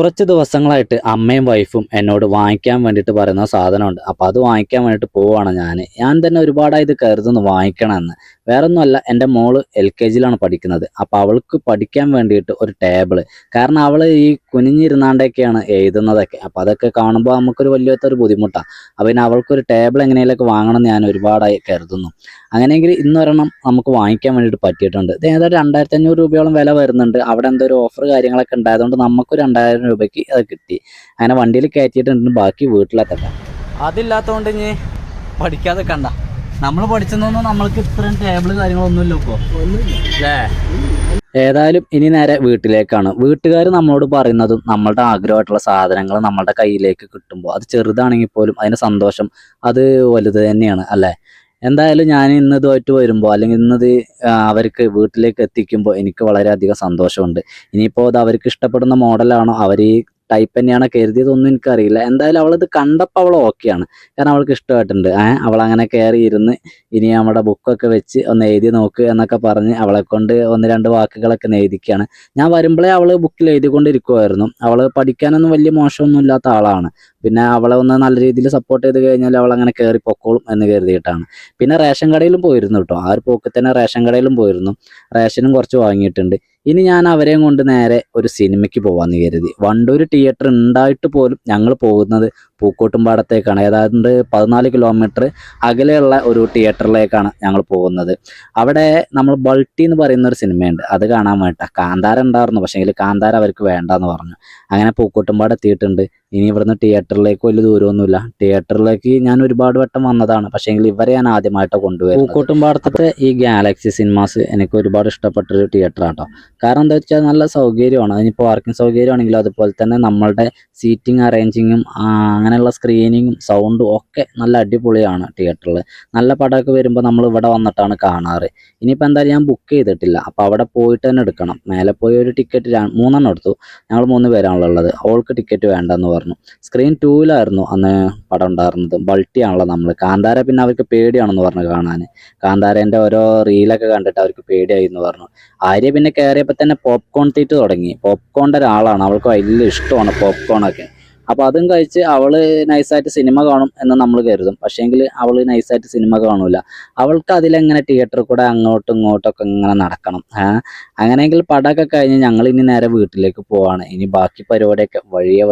കുറച്ച് ദിവസങ്ങളായിട്ട് അമ്മയും വൈഫും എന്നോട് വാങ്ങിക്കാൻ വേണ്ടിയിട്ട് പറയുന്ന സാധനമുണ്ട്. അപ്പോൾ അത് വാങ്ങിക്കാൻ വേണ്ടിയിട്ട് പോവുകയാണ് ഞാൻ തന്നെ ഒരുപാടായി ഇത് കരുതുന്നു വാങ്ങിക്കണമെന്ന്. വേറൊന്നുമല്ല, എൻ്റെ മോള് LKG പഠിക്കുന്നത്. അപ്പോൾ അവൾക്ക് പഠിക്കാൻ വേണ്ടിയിട്ട് ഒരു ടേബിള്. കാരണം അവൾ ഈ കുനിഞ്ഞിരുന്നാണ്ടൊക്കെയാണ് എഴുതുന്നതൊക്കെ. അപ്പോൾ അതൊക്കെ കാണുമ്പോൾ നമുക്കൊരു വലിയൊരു ബുദ്ധിമുട്ടാണ്. അപ്പോൾ പിന്നെ അവൾക്കൊരു ടേബിൾ എങ്ങനെയൊക്കെ വാങ്ങണമെന്ന് ഞാൻ ഒരുപാടായി കരുതുന്നു. അങ്ങനെയെങ്കിൽ ഇന്നൊരെണ്ണം നമുക്ക് വാങ്ങിക്കാൻ വേണ്ടിയിട്ട് പറ്റിയിട്ടുണ്ട്. ഇത് ഏതായാലും 2500 രൂപയോളം വില വരുന്നുണ്ട്. അവിടെ എന്തോ ഒരു ഓഫർ കാര്യങ്ങളൊക്കെ ഉണ്ടായതുകൊണ്ട് നമുക്ക് 2000 രൂപയ്ക്ക് അത് കിട്ടി. അങ്ങനെ വണ്ടിയിൽ കയറ്റിയിട്ടുണ്ട്. ബാക്കി വീട്ടിലെത്തട്ടെ. അതില്ലാത്തതുകൊണ്ട് ഇനി പഠിക്കാതെ കണ്ട നമ്മൾ പഠിച്ചതൊന്നും നമ്മൾക്ക് ഇത്രയും ടേബിൾ കാര്യങ്ങളൊന്നുമില്ല ഇപ്പോൾ അല്ലേ. ഏതായാലും ഇനി നേരെ വീട്ടിലേക്കാണ്. വീട്ടുകാർ നമ്മളോട് പറയുന്നതും നമ്മളുടെ ആഗ്രഹമായിട്ടുള്ള സാധനങ്ങൾ നമ്മളുടെ കയ്യിലേക്ക് കിട്ടുമ്പോൾ അത് ചെറുതാണെങ്കിൽ പോലും അതിന് സന്തോഷം അത് വലുത് തന്നെയാണ് അല്ലേ. എന്തായാലും ഞാൻ ഇന്ന് ഇതുമായിട്ട് വരുമ്പോൾ അല്ലെങ്കിൽ ഇന്നത് അവർക്ക് വീട്ടിലേക്ക് എത്തിക്കുമ്പോൾ എനിക്ക് വളരെയധികം സന്തോഷമുണ്ട്. ഇനിയിപ്പോൾ അത് അവർക്ക് ഇഷ്ടപ്പെടുന്ന മോഡലാണോ, അവർ ഈ ടൈപ്പ് തന്നെയാണോ കരുതിയതൊന്നും എനിക്കറിയില്ല. എന്തായാലും അവളത് കണ്ടപ്പോൾ അവൾ ഓക്കെയാണ്. കാരണം അവൾക്ക് ഇഷ്ടമായിട്ടുണ്ട്. അവളങ്ങനെ കയറി ഇരുന്ന് ഇനി നമ്മുടെ ബുക്കൊക്കെ വെച്ച് ഒന്ന് എഴുതി നോക്ക് എന്നൊക്കെ പറഞ്ഞ് അവളെ കൊണ്ട് 1-2 വാക്കുകളൊക്കെ എഴുതിക്കുകയാണ്. ഞാൻ വരുമ്പോഴേ അവൾ ബുക്കിൽ എഴുതിക്കൊണ്ടിരിക്കുമായിരുന്നു. അവൾ പഠിക്കാനൊന്നും വലിയ മോശമൊന്നും ഇല്ലാത്ത ആളാണ്. പിന്നെ അവളെ ഒന്ന് നല്ല രീതിയിൽ സപ്പോർട്ട് ചെയ്ത് കഴിഞ്ഞാൽ അവൾ അങ്ങനെ കയറി പൊക്കോളും എന്ന് കരുതിയിട്ടാണ്. പിന്നെ റേഷൻ കടയിലും പോയിരുന്നു കേട്ടോ. ആ ഒരു പോക്ക് തന്നെ റേഷൻ കടയിലും പോയിരുന്നു. റേഷനും കുറച്ച് വാങ്ങിയിട്ടുണ്ട്. ഇനി ഞാൻ അവരെയും കൊണ്ട് നേരെ ഒരു സിനിമയ്ക്ക് പോകാമെന്ന് കരുതി. വണ്ടൂർ തിയേറ്റർ ഉണ്ടായിട്ട് പോലും ഞങ്ങൾ പോകുന്നത് പൂക്കോട്ടുംപാടത്തേക്കാണ്. ഏതാണ്ട് 14 കിലോമീറ്റർ അകലെയുള്ള ഒരു തിയേറ്ററിലേക്കാണ് ഞങ്ങൾ പോകുന്നത്. അവിടെ നമ്മൾ ബൾട്ടി എന്ന് പറയുന്ന ഒരു സിനിമയുണ്ട്, അത് കാണാൻ വേണ്ടിയിട്ടാണ്. കാന്താര ഉണ്ടായിരുന്നു, പക്ഷേങ്കിൽ കാന്താര അവർക്ക് വേണ്ടാന്ന് പറഞ്ഞു. അങ്ങനെ പൂക്കോട്ടുംപാട് എത്തിയിട്ടുണ്ട്. ഇനി ഇവിടുന്ന് തിയേറ്ററിലേക്ക് വലിയ ദൂരമൊന്നുമില്ല. തിയേറ്ററിലേക്ക് ഞാൻ ഒരുപാട് വട്ടം വന്നതാണ്, പക്ഷേങ്കിൽ ഇവരെ ഞാൻ ആദ്യമായിട്ട് കൊണ്ടുപോയി. പൂക്കോട്ടുംപാടത്തെ ഈ ഗാലക്സി സിനിമാസ് എനിക്ക് ഒരുപാട് ഇഷ്ടപ്പെട്ടൊരു തിയേറ്റർ ആട്ടോ. കാരണം എന്താ വെച്ചാൽ നല്ല സൗകര്യമാണ്. അതിന് പാർക്കിംഗ് സൗകര്യമാണെങ്കിലും അതുപോലെ തന്നെ നമ്മളുടെ സീറ്റിംഗ് അറേഞ്ചിങ്ങും അങ്ങനെയുള്ള സ്ക്രീനിങ്ങും സൗണ്ടും ഒക്കെ നല്ല അടിപൊളിയാണ്. തിയേറ്ററിൽ നല്ല പടമൊക്കെ വരുമ്പോൾ നമ്മൾ ഇവിടെ വന്നിട്ടാണ് കാണാറ്. ഇനിയിപ്പോൾ എന്തായാലും ഞാൻ ബുക്ക് ചെയ്തിട്ടില്ല, അപ്പോൾ അവിടെ പോയിട്ട് തന്നെ എടുക്കണം. മേലെ പോയി ഒരു ടിക്കറ്റ് 3 എടുത്തു. ഞങ്ങൾ 3 പേരാണല്ലോ ഉള്ളത്. അവൾക്ക് ടിക്കറ്റ് വേണ്ടെന്ന് പറഞ്ഞു. സ്ക്രീൻ 2-ലായിരുന്നു അന്ന് പടം ഉണ്ടായിരുന്നത്. ബൾട്ടിയാണല്ലോ നമ്മൾ. കാന്താര പിന്നെ അവർക്ക് പേടിയാണെന്ന് പറഞ്ഞു കാണാൻ. കാന്താരേൻ്റെ ഓരോ റീലൊക്കെ കണ്ടിട്ട് അവർക്ക് പേടിയായി എന്ന് പറഞ്ഞു. ആര്യ പിന്നെ കയറിയപ്പോൾ തന്നെ പോപ്കോൺ തീറ്റ് തുടങ്ങി. പോപ്കോണിൻ്റെ ഒരാളാണ്, അവൾക്ക് വലിയ ഇഷ്ടമാണ് പോപ്കോണൊക്കെ. അപ്പോൾ അതും കഴിച്ച് അവൾ നൈസായിട്ട് സിനിമ കാണും എന്ന് നമ്മൾ കരുതും. പക്ഷേങ്കിൽ അവൾ നൈസായിട്ട് സിനിമ കാണൂല. അവൾക്ക് അതിലെങ്ങനെ തിയേറ്ററിൽ കൂടെ അങ്ങോട്ടും ഇങ്ങോട്ടൊക്കെ ഇങ്ങനെ നടക്കണം. അങ്ങനെയെങ്കിൽ പടമൊക്കെ കഴിഞ്ഞ് ഞങ്ങൾ ഇനി നേരെ വീട്ടിലേക്ക് പോവാണ്. ഇനി ബാക്കി പരിപാടിയൊക്കെ വഴിയേ